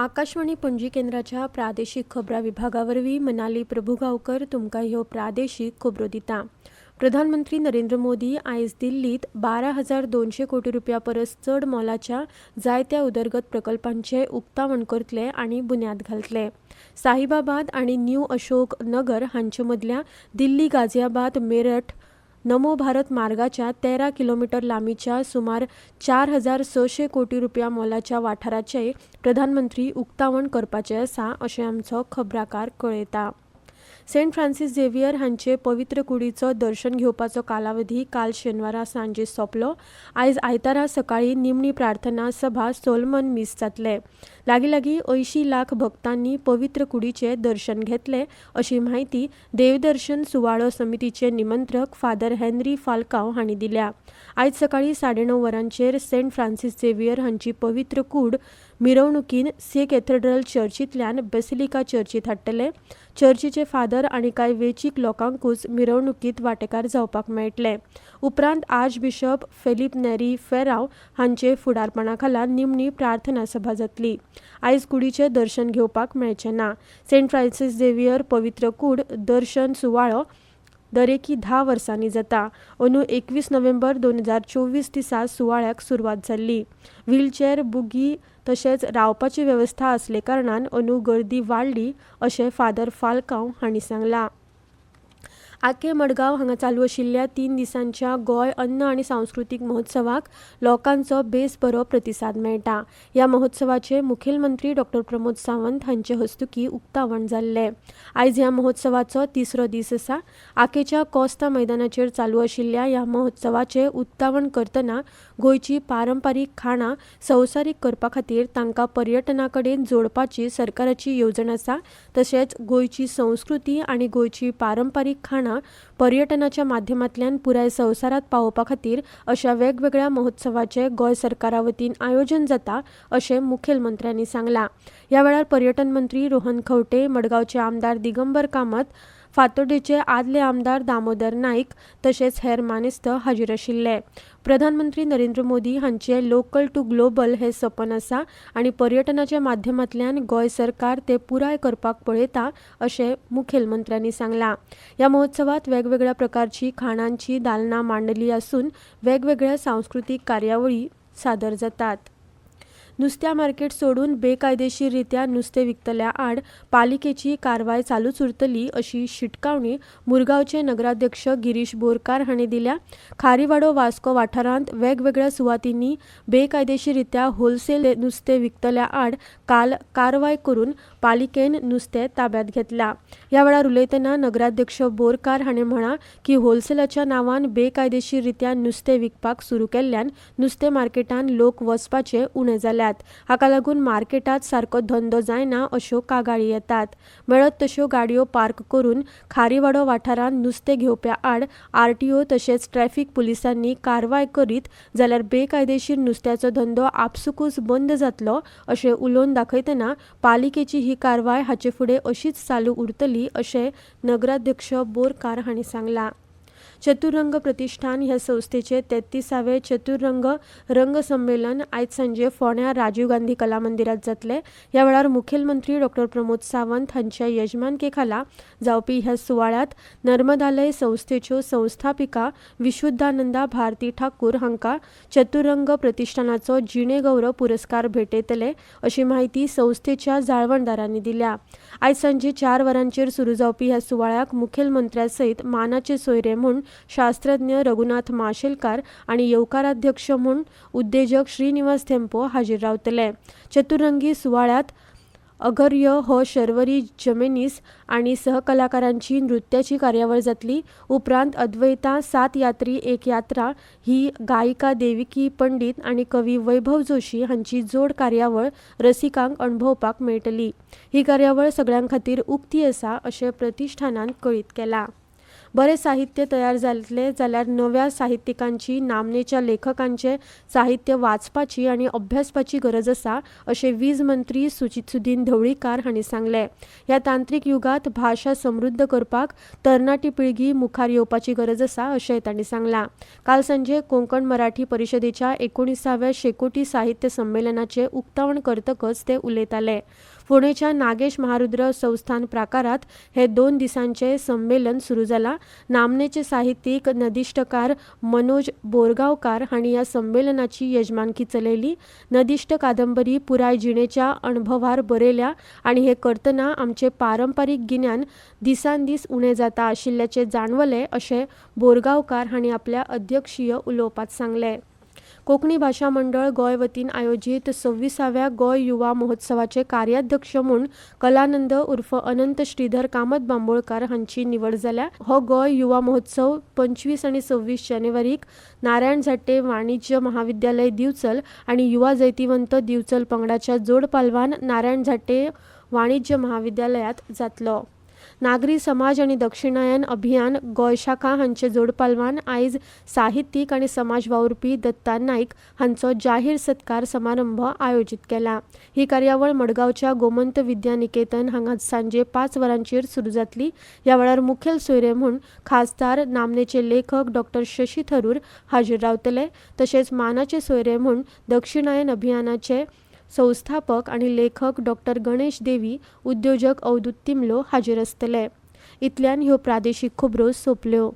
आकाशवाणी पणजी केंद्राच्या प्रादेशीक खबरां विभागावरवीं मनाली प्रभुगांवकर तुमकां ह्यो प्रादेशीक खबरो दिता। प्रधानमंत्री नरेंद्र मोदी आयज दिल्लीत 12,200 कोटी रुपया परस चड मोलाच्या जायत्या उदरगत प्रकल्पांचे उक्तावण करतले आनी बुन्याद घालतले। साहिबाबाद आनी न्यू अशोक नगर हांचे मदल्या दिल्ली गाझियाबाद मेरठ नमो भारत मार्गाच्या 13 किलोमीटर लांबीच्या सुमार 4,600 कोटी रुपया मोलाच्या वाठाराचेय प्रधानमंत्री उक्तावण करपाचे आसा अशें आमचो खबराकार कळयता। सेंट फ्रांसिस झेवियर हांचे पवित्र कुडीचो दर्शन घेवपाचो कालावधी काल शेनवारा सांजे सोंपलो। आयज आयतारा सकाळी निमणी प्रार्थना सभा सोलमन मिस जातले। लागीं 80 लाख भक्तांनी पवित्र कुडीचे दर्शन घेतले अशी माहिती देवदर्शन सुवाळो समितीचे निमंत्रक फादर हेनरी फाल्काव हांणी दिल्या। आयज सकाळी 9:30 वरांचेर सेंट फ्रांसिस झेवियर हांची पवित्र कूड मिरवणुकीन से कॅथेड्रल चर्चींतल्यान बेसिलिका चर्चींत हाडटले। चर्चीचे फादर आनी कांय वेंचीक लोकांकूच मिरवणुकींत वांटेकार जावपाक मेळटले। उपरांत आर्च बिशप फेलिप नेरी फेराव हांचे फुडारपणा खाला निमणी प्रार्थना सभा जातली। आयज कुडीचे दर्शन घेवपाक मेळचें ना। सेंट फ्रांसिस झेवियर पवित्र कूड दर्शन सुवाळो दरेकी 10 वर्सांनी जाता। अंदू 21 नोव्हेंबर 2024 दिसा सुवाळ्याक सुरवात जाल्ली। व्हीलचेअर बुगी तशेंच रावपाची वेवस्था आसले कारणान अंदू गर्दी वाडली अशें फादर फाल्काव हांणी सांगलां। आके मडगांव हांगा चालू आशिल्ल्या 3 दिसांच्या गोंय अन्न आनी सांस्कृतीक महोत्सवाक लोकांचो बेस बरो प्रतिसाद मेळटा। ह्या महोत्सवाचे मुखेलमंत्री डॉ प्रमोद सावंत हांचे हस्तुकीं उक्तावण जाल्ले। आयज ह्या महोत्सवाचो 3रो दीस आसा। आकेच्या कोस्ता मैदानाचेर चालू आशिल्ल्या ह्या महोत्सवाचे उक्तावण करतना गोंयची पारंपारीक खाणां संवसारीक करपा खातीर तांकां पर्यटना कडेन जोडपाची सरकाराची येवजण आसा। तशेंच गोंयची संस्कृती आनी गोंयची पारंपारीक खाणां पर्यटनाच्या माध्यमांतल्यान पुराय संवसारात पावोवपा खातीर अशा वेगवेगळ्या महोत्सवाचे गोंय सरकारा वतीन आयोजन जाता अशें मुखेलमंत्र्यांनी सांगलां। ह्या वेळार पर्यटन मंत्री रोहन खंवटे, मडगांवचे आमदार दिगंबर कामत, फातोड्डेचे आदले आमदार दामोदर नाईक तशेंच हेर मानेस्त हाजीर आशिल्ले। प्रधानमंत्री नरेंद्र मोदी हांचे लोकल टू ग्लोबल हे सपन आसा आनी पर्यटनाच्या माध्यमांतल्यान गोंय सरकार ते पुराय करपाक पळयता अशें मुखेलमंत्र्यांनी सांगलां। ह्या महोत्सवात वेगवेगळ्या प्रकारची खाणांची दालनां मांडली आसून वेगवेगळ्या सांस्कृतीक कार्यावळी सादर जातात। नुस्त्या मार्केट सोडून बेकायदेशीररित्या नुस्तें विकतल्या आड पालिकेची कारवाय चालूच उरतली अशी शिटकावणी मुरगांवचे नगराध्यक्ष गिरीश बोरकार हांणी दिल्या। खारीवाडो वास्को वाठारांत वेगवेगळ्या सुवातींनी बेकायदेशीररित्या होलसेल नुस्तें विकतल्या आड काल कारवाय करून पालिकेन नुस्तें ताब्यांत घेतलां। ह्या वेळार उलयतना नगराध्यक्ष बोरकार हांणी म्हळां की होलसेलाच्या नांवान बेकायदेशीररित्या नुस्तें विकपाक सुरू केल्ल्यान नुस्तें मार्केटांत लोक वचपाचे उणे जाल्यात। हाका लागून मार्केटांत सारको धंदो जायना अश्यो कागाळी येतात। मेळत तश्यो गाडयो पार्क करून खारीवाडो वाठारांत नुस्तें घेवप्या आड आरटीओ तशेंच ट्रॅफिक पुलिसांनी कारवाय करीत जाल्यार बेकायदेशीर नुस्त्याचो धंदो आपसूकच बंद जातलो अशें उलोवन दाखयतना पालिकेची ही कारवाय हाचे फुडें अशीच चालू उरतली अशें नगराध्यक्ष बोरकार हांणी सांगलां। चतुरंग प्रतिष्ठान ह्या संस्थेचे 33वे चतुरंग रंग संमेलन आयज सांजे फोंड्या राजीव गांधी कला मंदिरात जातले। ह्या वेळार मुखेलमंत्री डॉ प्रमोद सावंत हांच्या येजमानके खाला जावपी ह्या सुवाळ्यात नर्मदालय संस्थेच्यो संस्थापिका विशुद्धानंदा भारती ठाकूर हांकां चतुरंग प्रतिष्ठानाचो जिणे गौरव पुरस्कार भेटयतले अशी माहिती संस्थेच्या जाळवणदारांनी दिल्या। आयज सांजे 4 वरांचेर सुरू जावपी ह्या सुवाळ्याक मुखेलमंत्र्या सयत मानाचे सोयरे म्हूण शास्त्रज्ञ रघुनाथ माशेलकार आनी येवकाराध्यक्ष म्हूण उद्देजक श्रीनिवास थेंपो हाजीर रावतले। चतुरंगी सुवाळ्यात अगर्य हो शर्वरी जमेनीस आनी सहकलाकारांची नृत्याची कार्यावळ जातली। उपरांत अद्वैता 7 यात्री एक यात्रा ही गायिका देविकी पंडित आनी कवी वैभव जोशी हांची जोड कार्यावळ रसिकांक अणभवपाक मेळटली। ही कार्यावळ सगळ्यां खातीर उक्ती आसा अशें प्रतिष्ठानान कळीत केलां। बरे साहित्य तयार जातले जाल्यार नव्या साहित्यिकांची नामनेच्या लेखकांचे साहित्य वाचपाची आनी अभ्यासपाची गरज आसा अशें वीज मंत्री सुदीन ढवळीकार हांणी सांगलें. ह्या तांत्रीक युगांत भाशा समृद्ध करपाक तरणाटी पिळगी मुखार येवपाची गरज आसा अशेंय तांणी सांगलां. काल सांजे कोंकण मराठी परिशदेच्या 19व्या शेकोटी साहित्य संमेलनाचें उक्तावण करतकच ते उलयताले. पुणेच्या नागेश महारुद्र संस्थान प्राकारांत हे 2 दिसांचे संमेलन सुरू जालां. नामनेचे साहित्यीक नदिष्टकार मनोज बोरगांवकार हांणी ह्या संमेलनाची येजमानकी चलयली. नदिष्ट कादंबरी पुराय जिणेच्या अणभवार बरयल्या आनी हे करतना आमचें पारंपारीक गिन्यान दिसान दीस उणें जाता आशिल्ल्याचें जाणवलें अशें बोरगांवकार हांणी आपल्या अध्यक्षीय उलोवपांत सांगलें. कोंकणी भाशा मंडळ गोंय वतीन आयोजीत 26व्या गोंय युवा महोत्सवाचे कार्याध्यक्ष म्हूण कलानंद उर्फ अनंत श्रीधर कामत बांबोळकार हांची निवड जाल्या. हो गोंय युवा महोत्सव 25 आनी 26 जानेवारीक नारायण झांट्टे वाणिज्य महाविद्यालय दिवचल आनी युवा जैतिवंत दिवचल पंगडाच्या जोड पालवान नारायण झांट्टे वाणिज्य महाविद्यालयांत जातलो. नागरी समाज आनी दक्षिणायन अभियान गोंय शाखा हांचे जोड पालवान आयज साहित्यीक आनी समाज वावुरपी दत्ता नायक हांचो जाहीर सत्कार समारंभ आयोजीत केला. ही कार्यावळ मडगांवच्या गोमंत विद्या निकेतन हांगा सांजे 5 वरांचेर सुरू जातली. ह्या वेळार मुखेल सोयरे म्हूण खासदार नामनेचे लेखक डॉ. शशी थरूर हाजीर रावतले. तशेंच मानाचे सोयरे म्हूण दक्षिणायन अभियानाचे संस्थापक आनी लेखक डॉ. गणेश देवी, उद्योजक अवधूत तिमलो हाजीर आसतले. इतल्यान ह्यो प्रादेशीक खबरो सोंपल्यो.